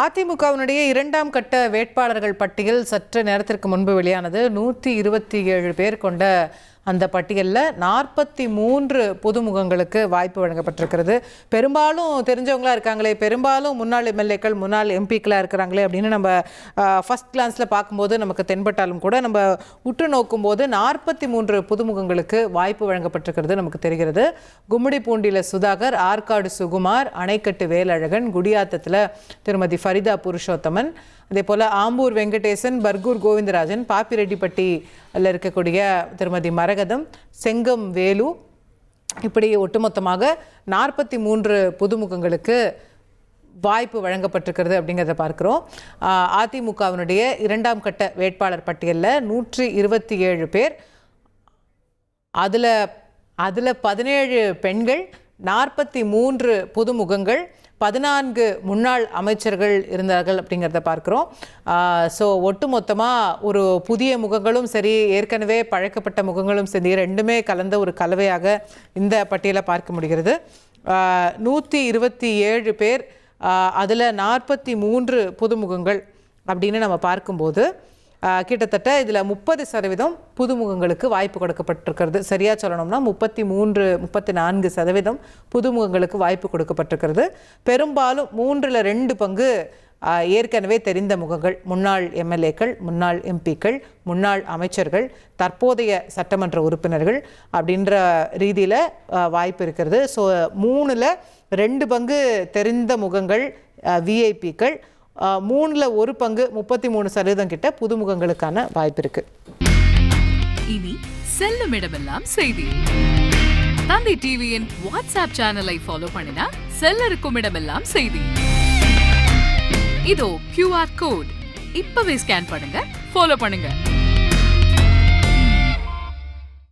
அதிமுகவினுடைய 2ஆம் கட்ட வேட்பாளர்கள் பட்டியல் சற்று நேரத்திற்கு முன்பு வெளியானது. 127 பேர் கொண்ட அந்த பட்டியலில் 43 புதுமுகங்களுக்கு வாய்ப்பு வழங்கப்பட்டிருக்கிறது. பெரும்பாலும் தெரிஞ்சவங்களா இருக்காங்களே, பெரும்பாலும் முன்னாள் எம்எல்ஏக்கள், முன்னாள் எம்பிக்களாக இருக்கிறாங்களே அப்படின்னு நம்ம ஃபர்ஸ்ட் கிளான்ஸில் பார்க்கும்போது நமக்கு தென்பட்டாலும் கூட நம்ம உற்று நோக்கும்போது 43 புதுமுகங்களுக்கு வாய்ப்பு வழங்கப்பட்டிருக்கிறது நமக்கு தெரிகிறது. கும்மிடிப்பூண்டியில் சுதாகர், ஆற்காடு சுகுமார், அணைக்கட்டு வேலழகன், குடியாத்தத்தில் திருமதி ஃபரிதா புருஷோத்தமன், அதே போல் ஆம்பூர் வெங்கடேசன், பர்கூர் கோவிந்தராஜன், பாப்பிரெட்டிப்பட்டியில் இருக்கக்கூடிய திருமதி மரகதம், செங்கம் வேலு, இப்படி ஒட்டுமொத்தமாக 43 புதுமுகங்களுக்கு வாய்ப்பு வழங்கப்பட்டிருக்கிறது அப்படிங்கிறத பார்க்குறோம். அதிமுகவினுடைய 2ஆம் கட்ட வேட்பாளர் பட்டியலில் 127 பேர், அதில் 17 பெண்கள், 43 புதுமுகங்கள், 14 முன்னாள் அமைச்சர்கள் இருந்தார்கள் அப்படிங்கிறத பார்க்குறோம். ஸோ ஒட்டுமொத்தமாக ஒரு புதிய முகங்களும் சரி, ஏற்கனவே பழக்கப்பட்ட முகங்களும் சரி, ரெண்டுமே கலந்த ஒரு கலவையாக இந்த பட்டியலை பார்க்க முடிகிறது. 127 பேர், அதில் 43 புதுமுகங்கள் அப்படின்னு நம்ம பார்க்கும்போது கிட்டத்தட்ட இதில் 30% புதுமுகங்களுக்கு வாய்ப்பு கொடுக்கப்பட்டிருக்கிறது. சரியாக சொல்லணும்னா 34% புதுமுகங்களுக்கு வாய்ப்பு கொடுக்கப்பட்டிருக்கிறது. பெரும்பாலும் 2 பங்கு ஏற்கனவே தெரிந்த முகங்கள், முன்னாள் எம்எல்ஏக்கள், முன்னாள் எம்பிக்கள், முன்னாள் அமைச்சர்கள், தற்போதைய சட்டமன்ற உறுப்பினர்கள் அப்படின்ற ரீதியில் வாய்ப்பு இருக்கிறது. ஸோ 2 பங்கு தெரிந்த முகங்கள், விஐபிக்கள், 1 பங்கு 33% கிட்ட புதுமுகங்களுக்கான வாய்ப்பு இருக்கு. இனி செல்லும் இடமெல்லாம் செய்தி. தந்தி டிவியின் வாட்ஸ்அப் சேனலை ஃபாலோ பண்ணினா செல்ல இருக்கும் இடமெல்லாம் செய்தி. இதோ QR கோட், இப்பவே ஸ்கேன் பண்ணுங்க, ஃபாலோ பண்ணுங்க.